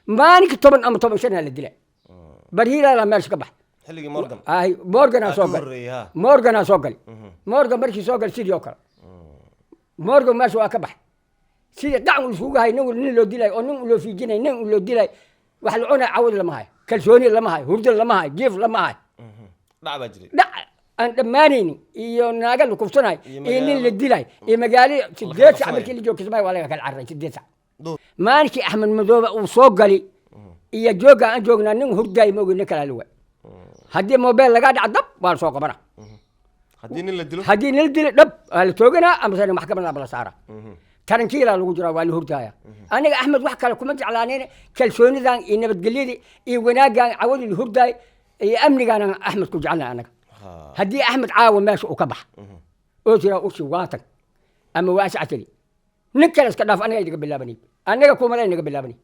مانك طبعا أما طبعا شنها للدلاء برهيلا لا مالش كبح حلقي مورغان مورغان أسوقل مورغان أسوقل مورغان بركي سوقل سيد يوكل مورغان ماشي وأكبح سيد دعم السوق هاي نقول لو دلاء أو نقول لو في جنة نقول لو دلاء وحلونا عود لما هاي كلسوني لما هاي هرد لما هاي جيف لما هاي لا بجري لا أنت مانيني إيو ناقل لكفتناي إني اللي دلاء إيه مقالي سديت عمل كل جو كسماي ولا كل عرّي سديت مانك أحمد مذوبة وصوقلي إيه جوجا أن جوجنا نين هرداي موجود نكلا لوا هدي موبايل لقاعد عضب والسوق برا هدين اللي دلو هدين اللي دب التوجنا أما سنة محكمة بلا سارة ترنكيلا الوجرا والهردايا أنا أحمد وحكى لكم أنت علانين كلسوني ذا إنه بتقليدي إيه وناقا عود الهرداي إيه أمني أنا أحمد كجعلنا أنا هدي أحمد عاون ماشي وكبح أوترا أوشي واتك أما واسعتني نكلس كداف أنا يدق بالله بني أنا أقوم على يدق بالله بني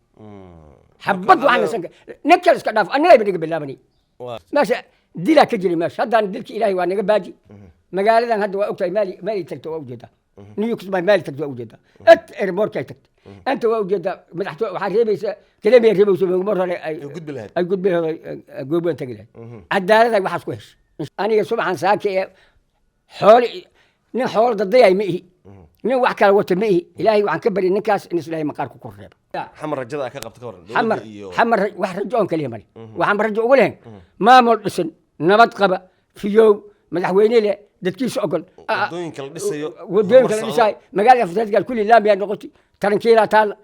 حبض وأنا سنك نكلس كداف أنا يدق بالله بني ماشي ديلا كجري ماشي هذا ندلك إلهي وأنا باجي مقالة ذا هذا وقت مالي تكتو أوجده نيوكس مالي تكتو أوجده إربور كيتك أنت وأوجده مدحتو وحريبيس كلام يريبيس مرة يقول بالله يقول بالله يقول بالله تقول الدار ذا وحش كويس أنا سبحان ساكي حول نحول ضدي مئي نوحك على وقت مئي إلهي وعن كبر النكاس إنس إلهي مقارك كوريب حمر رجدا كقبت كورن حمر واحد رجعون كلمة وحمر رجع أقولهم ما ملسن نبت قبة في يوم مدحويني له دتكيس أقول ودوين كلا دسيو ودوين كلا دساي مقال يفتح قال كل اللام يعني قلت ترنكيلا تال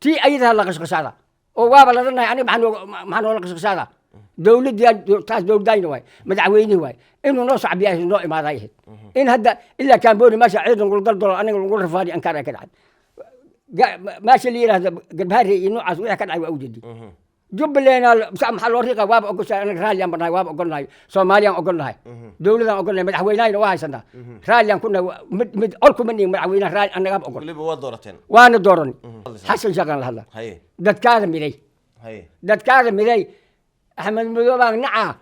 تي أيدها الله قص قصاده ووابا لنا يعني معنا ولا قص قصاده دولة تاس دولة داين واي مدعويني واي إنه نص عبياه النوع ما رايه إن هذا إلا كان بوني ماشي عيد نقول دولار أنا نقول رفادي أنكار كذا ماشي اللي هذا قد هذه النوع عزوية كذا أوجدي جب لنا بس محل ورقة واب أقول أنا راليان برناي واب أقول ناي سوماليان أقول ناي دولة أقول ناي مدعويناي واي سنة راليان كنا مد أركم مني مدعوينا رال أنا قاب أقول اللي بوا دورتين وأنا دورني حسن شغل هلا هاي دت كاظم ملي هاي دت كاظم ملي أحمد مذوبة نعى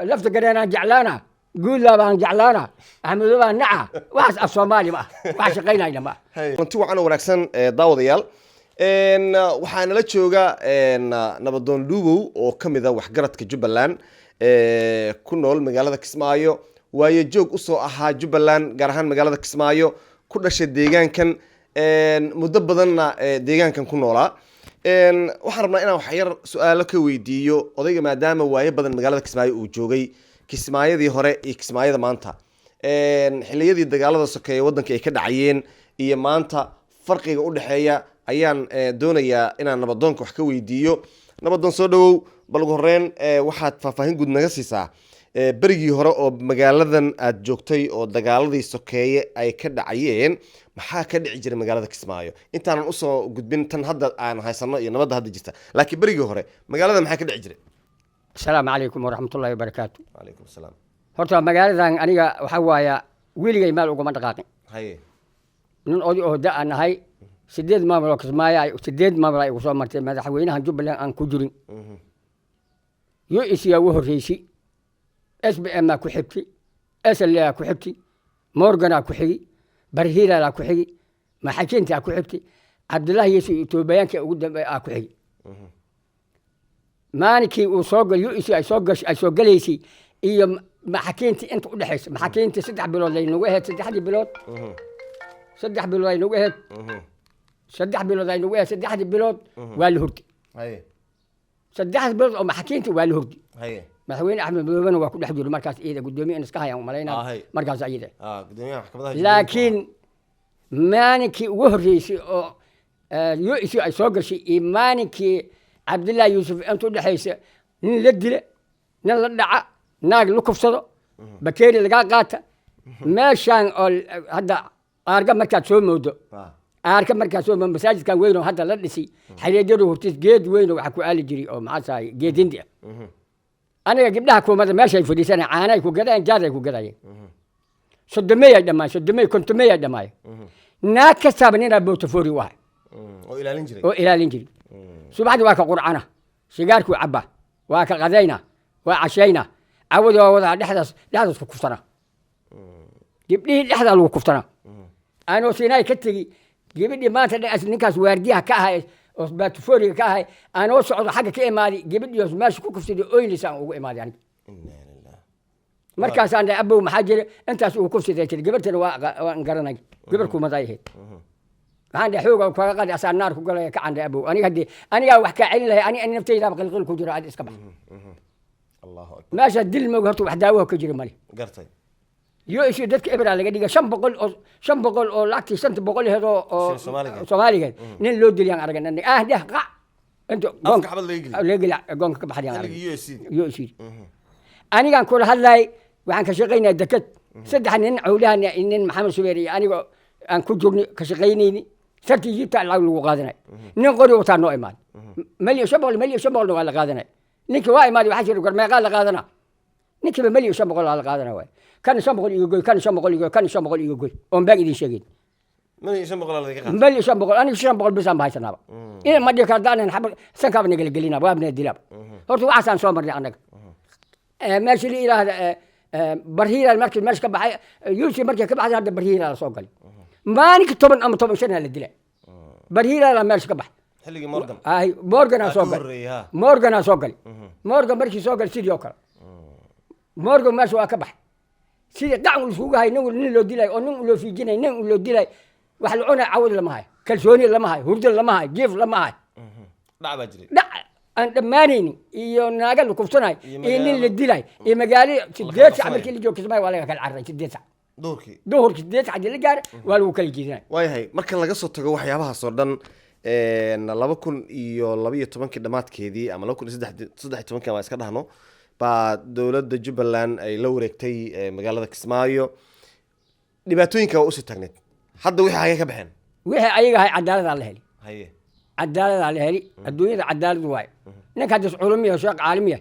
لفت قرينا جعلانا قول لا بان جعلانا أحمد مذوبة نعى واحد الصومالي ما واحد شقينا إلى ما runtii waxaan wanaagsan daawadayaal waxaana la jooga nabadoon Luubow oo kamid ah waxgaradka Jubbaland ku nool magaalada Kismaayo waayo joog u soo ahaa Jubbaland gaar ahaan magaalada Kismaayo ku dhashay deegaankan muddo badanna deegaankan ku noolaa waxaan rabnaa inaan wax yar su'aalo ka weydiiyo odayga maadaama waayo badan magaalada Kismaayo uu joogay Kismaayadii hore iyo Kismaayada maanta xilliyadii dagaalada sokeeye wadanka ay ka dhacayeen iyo maanta farqiga u dhaxeeya ayaan doonayaa inaan nabadoonka wax ka weydiiyo nabadoon soo dhawow bal ugu horreyn waxaad faahfaahin guud naga siisaa berigii hore oo magaaladan aad joogtay oo dagaaladii sokeeye ay ka dhacayeen maxaa ka dhici jiray magaalada Kismaayo intaanan u soo gudbin tan hadda aan haysano iyo nabadda hadda jirta laakiin berigii hore magaalada maxaa ka dhici jiray السلام عليكم ورحمة الله وبركاته عليكم السلام horta magaaladan aniga waxa waaya wiligay meel ugu mandaqaaqin haye nin oday oo da anahay 8 maamul oo Kismaayo ay 8 maamul ay ugu soo martay madaxweynaha Jubbaland aan ku jirin yo isiya u horreeysi SBM ku xigti SLA ku xigti Morgan ku xigi Barhila ku xigi maxakinta ku xigti Abdullahi Yesu Itoobiyaanka ugu dambeey ku xigi مانكي وصوغل يؤسي أي صوغليسي إيه محاكينتي أنت ودحيس محاكينتي سدح بلود لين وهد سدح دي بلود سدح بلود لين وهد سدح بلود لين وهد سدح دي بلود والهردي هاي سدح بلود أو محاكينتي والهردي هاي مدحوين أحمد بن وكل حد المركز إذا قدومي أنسكها يا مالينا مركز عيدة قدومي محكمة لكن مانكي وهريسي أو يؤسي أي صوغلسي مانكي عبد الله يوسف أنتو دحيس نلدله نلدع ناق لكفصده بكيري لقا قاتا ما شان هذا أرقى مركز سوى مودو أرقى مركز سوى من مساجد كان وينو هذا لدسي حريدرو هرتيس جيد وينو وحكو آل جري أو معاساي جيد انديا أنا جبناها كو ماذا ما شاي فدي سنة عانا يكو قداين جارة يكو قداين صدمية دماي صدمية كنتمية دماي ناك سابنين بوتفوري واحد وإلى الإنجري سبحان واك قرآنه سيجارك وعبا واك غذينا وعشينا عودوا وضع لحظة كفتنا جبني لحظة لو كفتنا أنا سيناي كتجي جبني ما تدري أصل نكاس وارديها كها وبات فوري كهاي أنا وصعد حاجة كإمادي جبت يوز ماشي كوكو في أوي لسان وإمادي يعني إنا لله مركز عند أبو محجر أنت سوق كوفي ذي جبرت وانقرنا جبركم مضايق عندي حوجة وقاعد أسأل النار وقال لك عندي أبو أنا قدي أنا وحكي عليه أنا نفتي ذا بقول لكم جرا عاد إسكبه الله أكبر ما شد الموجهة وحداوه كجري مالي قرتي يو دتك إبرة اللي قديقة شم بقول أو لعتي سنت بقول هذا سومالي نين لود اللي أنا أرجع ده قع أنتوا قونك حبل ليجلي لا قونك بحد يعني يو يسير أنا كان كل هاللاي وعن كشقينا دكت صدق إن عولها إن محمد سويري أنا كنت جوني كشقيني سرتي جيت على الوقادنا نقول وطننا إيمان مليو شباب ولا قادنا نيك واي مالي وحشر يقول ما قال قادنا نيك مليو شباب ولا قادنا واي كان شباب يقول أم باقي دي شيء مليو شباب ولا ذيك مليو شباب أنا شباب بس أم بحسنا بقى إيه ما دي كردان نحب سكاب نقل قلنا بابنا الدلاب هو عشان صومر لي عندك ماشي لي إلى برهيرة المركز ماشي كبح يوسف مركز كبح هذا برهيرة على صوق لي ما نك طبعا شنو الدلاب برهيرة لا ماشي كبح حلقي مورغان مورغان سوقل مورغان سوقل مورغان مركي سوقل سيدي اوكل مورغان ما سوا كبح سيدي دعوا السوق هاي نقول لو ديلاي او نقول في جني نقول لو ديلاي واحد العونه عود لما هاي كلسوني لما هاي هرد لما هاي جيف لما هاي لا بجري لا انت مانيني iyo naaga lu kufsanay iyo nin la dilay iyo magaali 8 saac markii la joogto Soomaaliya walaga kala carray 8 saac doorki 8 saac la gaar waa lagu kala jiidanay waayahay marka laga soo tago waxyaabahaas oo dhan 2012 dhamaadkeedii ama 2013 waa iska dhahno baa dawladda Jubbaland ay la wareegtay magaalada Kismaayo dhibaatooyinka waa u sii tagneed hadda wixii ay ka baxeen wixii ayaga hay cadaalad la heli haye cadaalad la heli adduunyada cadaalad waay ninka hadda culumiya sheekh caalamiya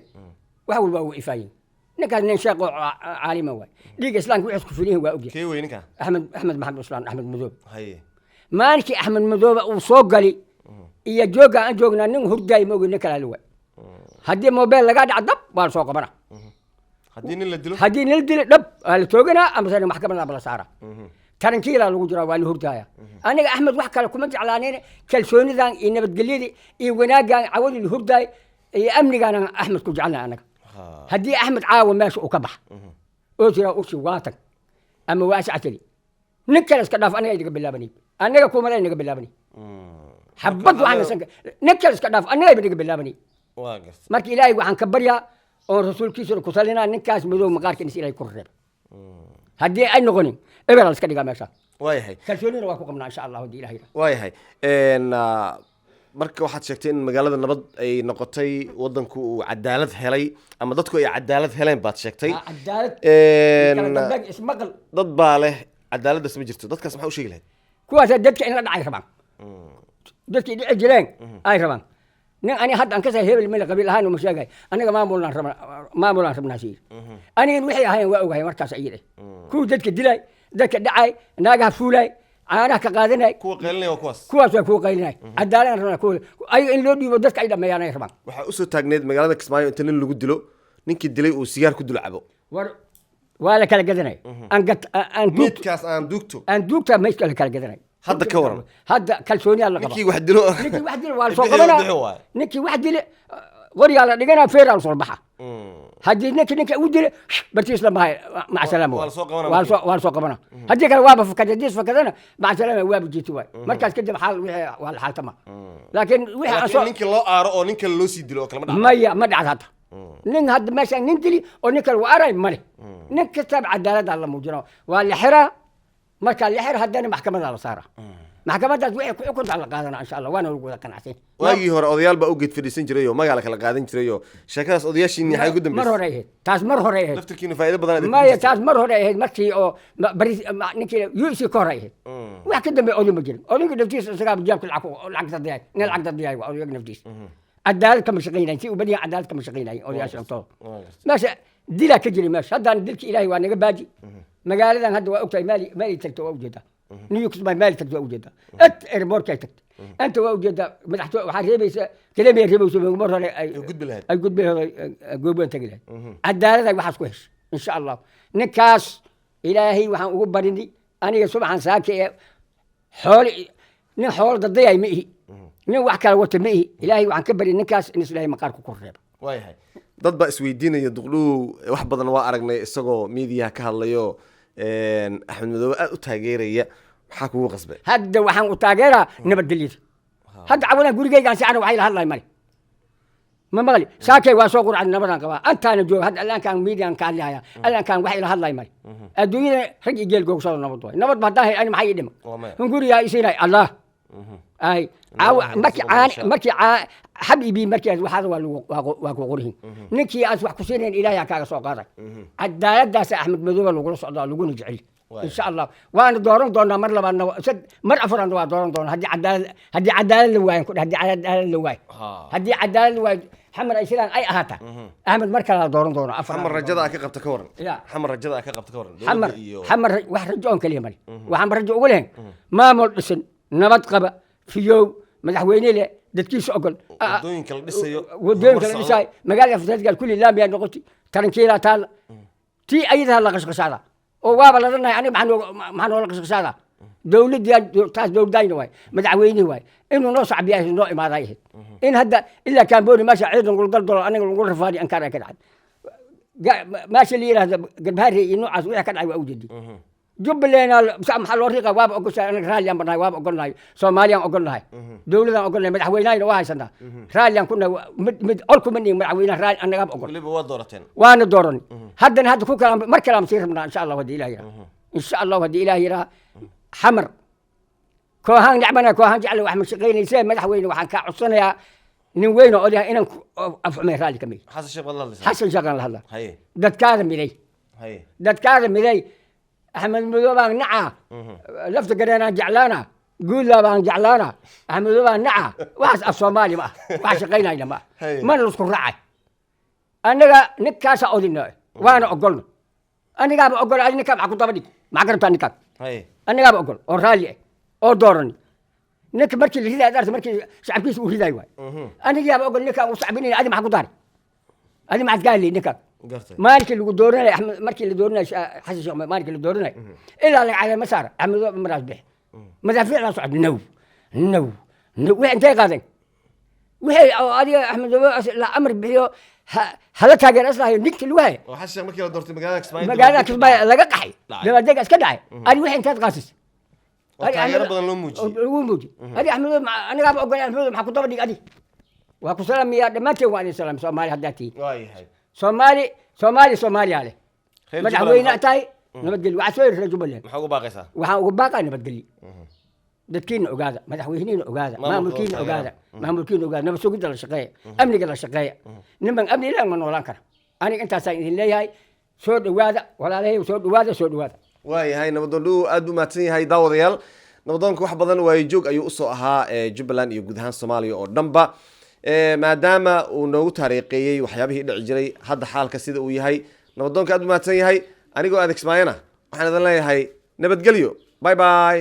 waxa walba uu ifaayin ninka nin sheekh caalima waay dhiga islaamka wixii isku filayeen waa ogyahay kee weynka Ahmed Maxamed Uslaan Ahmed Madoob haye maankii Ahmed Madoob uu soo gali iyo jooga aan joognaa nin hurday ma ogin kala luwa haddii mobile laga dhac dab waa soo qabana haddii nin la dilo dab la toogana ama sare maxkamadda bala saara tarankiila lagu jira waa la hurdaya aniga Ahmed wax kale kuma jeclaaneen kalsoonidan iyo nabadgelyada iyo wanaagan cawadi la hurday iyo amnigan Ahmed ku jeclaa anaga haddii Ahmed caawa meesha uu ka bax oo jira u si waatan ama waasactay nin kale iska dhaaf aniga idiga bilaabani aniga kuma la idiga bilaabani حبض وعنا سنك نكل سكداف أنا يبدي قبلابني واقف مركي إلهي وعن كبريا ورسول كيسر كسلنا نكاس مدو مقارك نسي إلهي كرر هدي أي نغني إبرة سكدي قامشة وايهاي كالسوني رواكو قمنا إن شاء الله ودي إلهي وايهاي إن marka waxaad sheegtay in magaalada nabad ay noqotay wadanku uu cadaalad helay ama dadku ay cadaalad heleen baad sheegtay dad baa leh cadaaladaas ma jirto dadkaas maxaa u sheegi lahayd kuwaas dadka in la dhacay rabaan dadka dhici jireen ay rabaan nin ani hadda aan ka sahay hebel meel qabiil ahaan uma sheegay aniga maamulaan rabnaa sii aniga wixii ahayn waa ogahay markaas ayide kuwa dadka dilay dadka dhacay naagaha fuulay caanaha ka qaadanay kuwa qaylinay waa kuwaas waa kuwa qaylinay cadaalad rabnaa kuwa ay in loo dhiibo dadka ay dhameeyaan ay rabaan waxa u soo taagneed magaalada Kismaayo inta nin lagu dilo ninkii dilay uu sigaar ku dul cabo waa la kala gadanay aan duugta meesha la kala gadanay hadda ka waran hadda kalsooni alla qaba ninkii wax dilo waa soo qabana ninkii wax dilo wariga la dhigana feeral soo baxa haddii ninka uu dilo bartiis la mahay ma salaamo waa soo qabana haddii kale waa fakadis fakadana ma salaamo waa bijiti waay markaas kadib xal wixii waa la xaltama laakiin wixii ninkii loo aaro oo ninka loo sii dilo kala ma dhacdo hadda nin hadda meesha nin dili oo ninka waa aray male nin kasta cadaalad alla muujino waa la xiraa marka la xir haddana maxkamadda la saara maxkamaddaas wixii ku xukunta la qaadana insha Allah waana ugu qanacsan waagii hore odayaal baa u geed fadhiisan jiray oo magaala kala qaadan jiray oo sheekadaas odayaashiin waxay ku dambeeyay mar hore ahayd taas mar hore ahayd laftirkiina faa'iido badan ma ya taas mar hore ahayd markii oo bari ninkii UC ka hore ahayd wax ka dambeeyay odin ma jirin odinka naftiisa isaga jaabka lacag dadiyay nin lacag dadiyay waa odin naftiisa cadaalad kama shaqeynay si u badiya cadaalad kama shaqeynay odayaasha oo meesha dila ka jiri meesha haddaan dilki ilaahay waa naga baaji magaaladan hadda waa ogtahay maali tagto waa ujeedaa نيوك ما مالك تجوا وجدها أنت إربور كيتك أنت وجدها مدحتوا وحريبيس كلام يريبوس مرة أقول بها أقول تقولها الدار ذا وحش كويس إن شاء الله نكاس إلهي وحن برني أنا يسمع عن ساكي حول نحول ضدي مئي nin wax kala wata ma ihi ilaahay waxaan ka bari ninkaas in islaahay maqaarku ku reebo waayahay dad baa isweydiinaya duqluhu wax badan waa aragnay isagoo miidiyaha ka hadlayo axmed madoobe aad u taageeraya maxaa kugu qasbay hadda waxaan u taageeraa nabadgelyada hadda cawadan gurigaygaan sicana waxay la hadlahay male ma maqli saakay waa soo qurcad nabadan qabaa antaana jooga hadda allaankaan miidiyan ka hadlahaya allaankaan waxay la hadlahay male adduunyada rag iyo geel googsado nabad waay nabad ba haddaan hay ani maxay ii dhima hunguriyaa isiinay allah ay markii xabiibi markii waxaada waa ku qorihin ninkii aad wax ku siinayn ilaahay kaaga soo qaaday cadaaladaas axmed madoobe lagula socdaa laguna jecel insha allah waana dooran doonaa mar labaadna mar afraadna waa dooran doonaa haddii cadaalad la waayan haddii cadaalad la waayo xamar ay sidaan ay ahaata axmed mar kale la dooran doonaa xamar rajada ka qabta ka waran xamar rajada ka qabta ka waran xamar wax rajo on kaliya male waxaan rajo ugu lehen maamul dhisan nabad qaba fiyow madaxweyne leh dadkiisa ogol wadooyinka la dhisayo magaalada fataadgal kulli laamiyaa noqotay tarankiilaa taalla tii ayadaha la qashqashaada oo waaba la dhannahay aniga maxaa noola qashqashaada dowladdii taas dowladayna waay madaxweynihi waay inuu noo sacbiyaa noo imaaday ahayd in hadda ilaa kaambooni meesha ciidan lagu daldalo aniga lagu rafaadi ankaar ay ka dhacay meesha la yidhaahda garbahaare iyo noocaas wixii ka dhacay waa ujeedi jubbaland maxaa loo riiqa waaba ogoshahay anaga raalliyaan banahay waaba ogolnahay soomaaliyaan ogolnahay dowladaan ogolnahay madaxweynahayna waa haysanaa raalliyaan kunahay mid colkuma nihin madaxweynaha raalli annagaaba ogol waliba waa doorateen waana dooran haddana hadda ku kala mar kale aan sii rabnaa insha allahu haddii ilaah yiraa insha allahu haddii ilaah yiraa xamar koohaan necbana koohaan jecla wax ma shaqaynayse madaxweyne waxaan kaa codsanayaa nin weyn oo odayahay inaan afxumay raalli ka mid xasan sheekhaan la hadlaa dadkaada miday axmed madoobaan nacaa lafta gareenaan jeclaana guudlaabaan jeclaana axmed madoobaan nacaa waxaas af soomaali ma ah wax shaqaynayna ma ah mana lasku raacay annaga ninkaasaa odina waana ogolna anigaaba ogol adi ninkaa maxaa ku daba dhig maxaa garabtaa ninkaan anigaaba ogol oo raalli ah oo doorani ninka markii la ridaay darta markii shacabkiisa uu ridaay waay anigaaba ogol ninkaan uu sacbinayna adi maxaa ku daari adi maxaad ka hadlay ninkaan maalikii lagu dooranay axmed markii la dooranay xasan sheekh maalikii la dooranay ilaa laga caday ma saar axmed maraas bix madaafiic la socod now wixii intay qaadeen wixii adiga axmed la amar bixiyo hala taageer islaayo ninki lagu hayay oo xasan markii la doortay magaalada kismaayo laga qaxay dabadeega iska dhacay adi wixii intaad qaasis taageero badan loo muujiy adi axmed anigaaba ogolay axmed maxaa ku daba dhig adi waa ku salaamiyaa dhammaanteen waa idin salaam soomaali haddaa tihiin soomaaliya leh madaxweyne tahay nabadgelyo waxaa soo yiri reer jubbaland maxaa ugu baaqaysaa waxaan ugu baaqaa nabadgelyo dadkiina ogaada madaxweynihiina ogaada maamulkiina ogaada nabad sugidda la shaqeeya amniga la shaqeeya niman amni ilaan ma noolaan kara aniga intaasaan idin leeyahay soo dhawaada walaalahay soo dhawaada waayahay nabadoon dhow aad buu mahadsan yahay daawadayaal nabadoonka wax badan waayo joog ayuu usoo ahaa jubbaland iyo guud ahaan soomaaliya oo dhanba maadaama uu noogu taariiqeeyey waxyaabihii dhici jiray hadda xaalka sida uu yahay nabadoonka aad buu mahadsan yahay anigoo adeegsmaayana waxaan idin leeyahay nabadgelyo bye bye